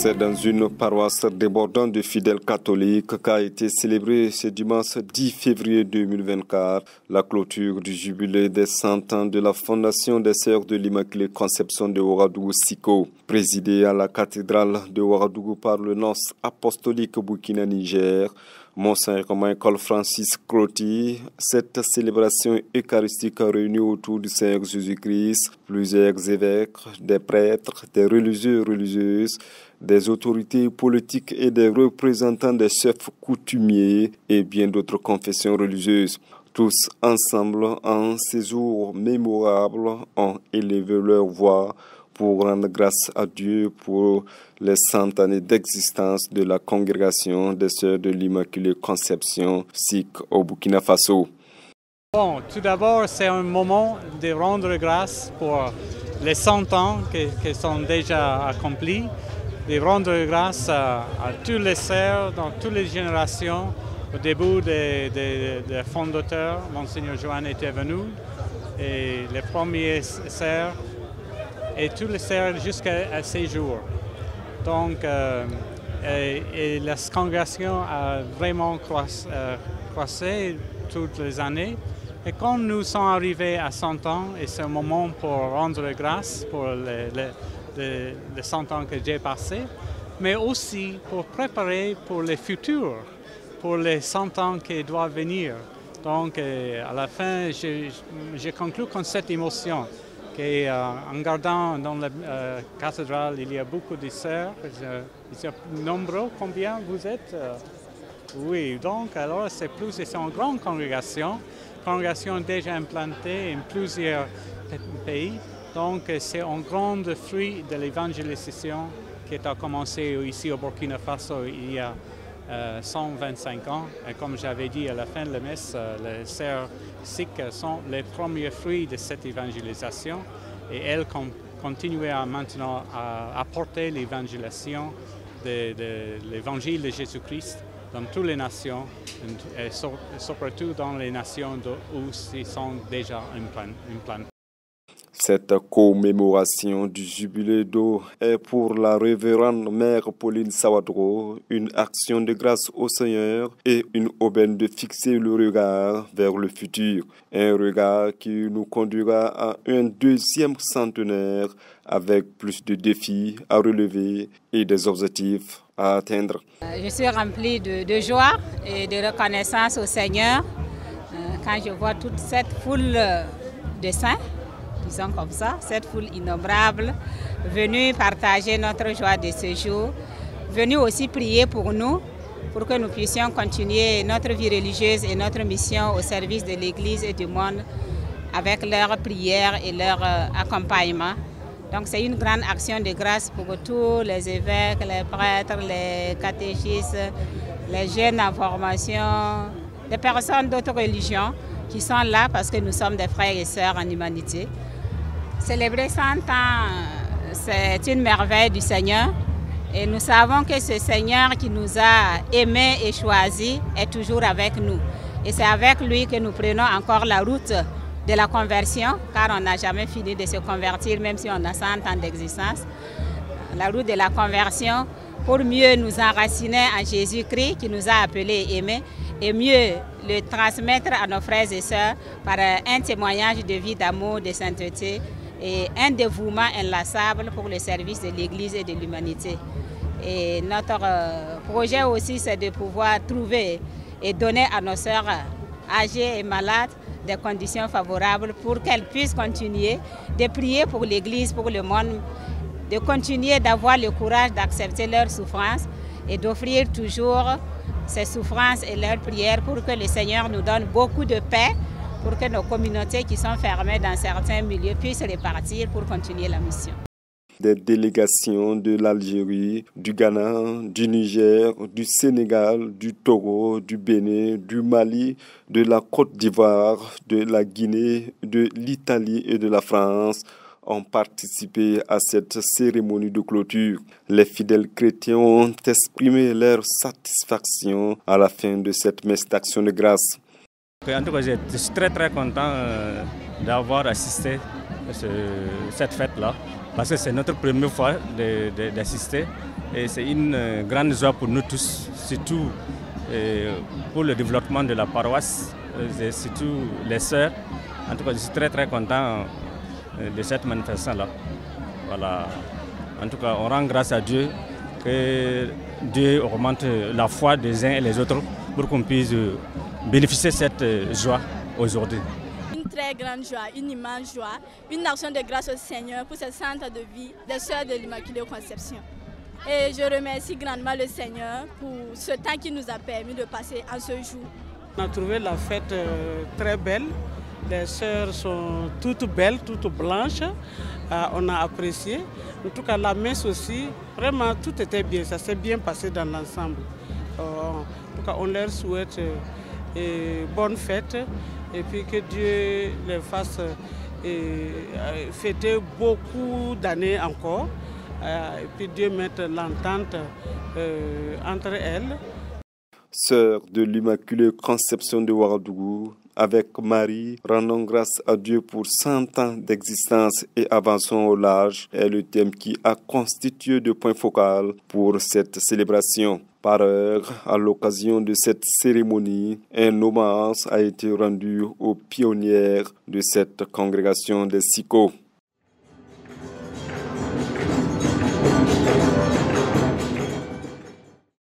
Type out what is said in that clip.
C'est dans une paroisse débordante de fidèles catholiques qu'a été célébrée ce dimanche 10 février 2024 la clôture du jubilé des 100 ans de la fondation des Sœurs de l'Immaculée Conception de Ouagadougou-Siko. Présidée à la cathédrale de Ouagadougou par le nonce apostolique Burkina-Niger, Monseigneur Michael Francis Crotty, cette célébration eucharistique a réuni autour du Seigneur Jésus-Christ plusieurs évêques, des prêtres, des religieux et religieuses, des autorités politiques et des représentants des chefs coutumiers et bien d'autres confessions religieuses. Tous ensemble, en ces jours mémorables, ont élevé leur voix pour rendre grâce à Dieu pour les 100 années d'existence de la congrégation des Sœurs de l'Immaculée Conception SIC au Burkina Faso. Bon, tout d'abord, c'est un moment de rendre grâce pour les 100 ans qui sont déjà accomplis, de rendre grâce à tous les sœurs dans toutes les générations. Au début des fondateurs, Monseigneur Joanne était venu, et les premiers sœurs, et tous les sœurs jusqu'à ces jours. Donc, et la congrégation a vraiment croissé toutes les années. Et quand nous sommes arrivés à 100 ans, et c'est un moment pour rendre grâce pour les 100 ans que j'ai passés, mais aussi pour préparer pour les futurs, pour les 100 ans qui doivent venir. Donc, à la fin, j'ai conclu avec cette émotion. En gardant dans la cathédrale, il y a beaucoup de sœurs. Ils sont nombreux. Combien vous êtes? Oui, donc alors c'est une grande congrégation déjà implantée en plusieurs pays. Donc c'est un grand fruit de l'évangélisation qui a commencé ici au Burkina Faso il y a 125 ans. Et comme j'avais dit à la fin de la messe, les sœurs sikhes sont les premiers fruits de cette évangélisation et elles continuent maintenant à apporter l'évangélisation de l'évangile de Jésus-Christ dans toutes les nations et surtout dans les nations où ils sont déjà implantés. Cette commémoration du jubilé d'eau est pour la révérende mère Pauline Sawadro une action de grâce au Seigneur et une aubaine de fixer le regard vers le futur. Un regard qui nous conduira à un deuxième centenaire avec plus de défis à relever et des objectifs à atteindre. Je suis remplie de joie et de reconnaissance au Seigneur quand je vois toute cette foule de saints, disons comme ça, cette foule innombrable, venue partager notre joie de ce jour, venue aussi prier pour nous, pour que nous puissions continuer notre vie religieuse et notre mission au service de l'Église et du monde avec leurs prières et leur accompagnement. Donc c'est une grande action de grâce pour tous les évêques, les prêtres, les catéchistes, les jeunes en formation, les personnes d'autres religions qui sont là parce que nous sommes des frères et sœurs en humanité. Célébrer 100 ans, c'est une merveille du Seigneur et nous savons que ce Seigneur qui nous a aimés et choisis est toujours avec nous. Et c'est avec lui que nous prenons encore la route de la conversion, car on n'a jamais fini de se convertir, même si on a 100 ans d'existence. La route de la conversion pour mieux nous enraciner en Jésus-Christ qui nous a appelés et aimés et mieux le transmettre à nos frères et sœurs par un témoignage de vie, d'amour, de sainteté et un dévouement inlassable pour le service de l'Église et de l'humanité. Et notre projet aussi, c'est de pouvoir trouver et donner à nos sœurs âgées et malades des conditions favorables pour qu'elles puissent continuer de prier pour l'Église, pour le monde, de continuer d'avoir le courage d'accepter leurs souffrances et d'offrir toujours ces souffrances et leurs prières pour que le Seigneur nous donne beaucoup de paix, pour que nos communautés qui sont fermées dans certains milieux puissent repartir pour continuer la mission. Des délégations de l'Algérie, du Ghana, du Niger, du Sénégal, du Togo, du Bénin, du Mali, de la Côte d'Ivoire, de la Guinée, de l'Italie et de la France ont participé à cette cérémonie de clôture. Les fidèles chrétiens ont exprimé leur satisfaction à la fin de cette messe d'action de grâce. En tout cas, je suis très content d'avoir assisté à cette fête-là, parce que c'est notre première fois d'assister Et c'est une grande joie pour nous tous, surtout pour le développement de la paroisse, et surtout les sœurs. En tout cas, je suis très très content de cette manifestation-là. Voilà. En tout cas, on rend grâce à Dieu que Dieu augmente la foi des uns et des autres pour qu'on puisse bénéficier de cette joie aujourd'hui. Une très grande joie, une immense joie, une action de grâce au Seigneur pour ce centre de vie des Sœurs de l'Immaculée Conception. Et je remercie grandement le Seigneur pour ce temps qu'il nous a permis de passer en ce jour. On a trouvé la fête très belle. Les sœurs sont toutes belles, toutes blanches. On a apprécié. En tout cas, la messe aussi, vraiment tout était bien. Ça s'est bien passé dans l'ensemble. En tout cas, on leur souhaite bonne fête et puis que Dieu les fasse fêter beaucoup d'années encore. Et puis Dieu mette l'entente entre elles. Sœurs de l'Immaculée Conception de Ouagadougou, avec Marie, rendons grâce à Dieu pour 100 ans d'existence et avançons au large est le thème qui a constitué le point focal pour cette célébration. Par ailleurs, à l'occasion de cette cérémonie, un hommage a été rendu aux pionnières de cette congrégation des SICO.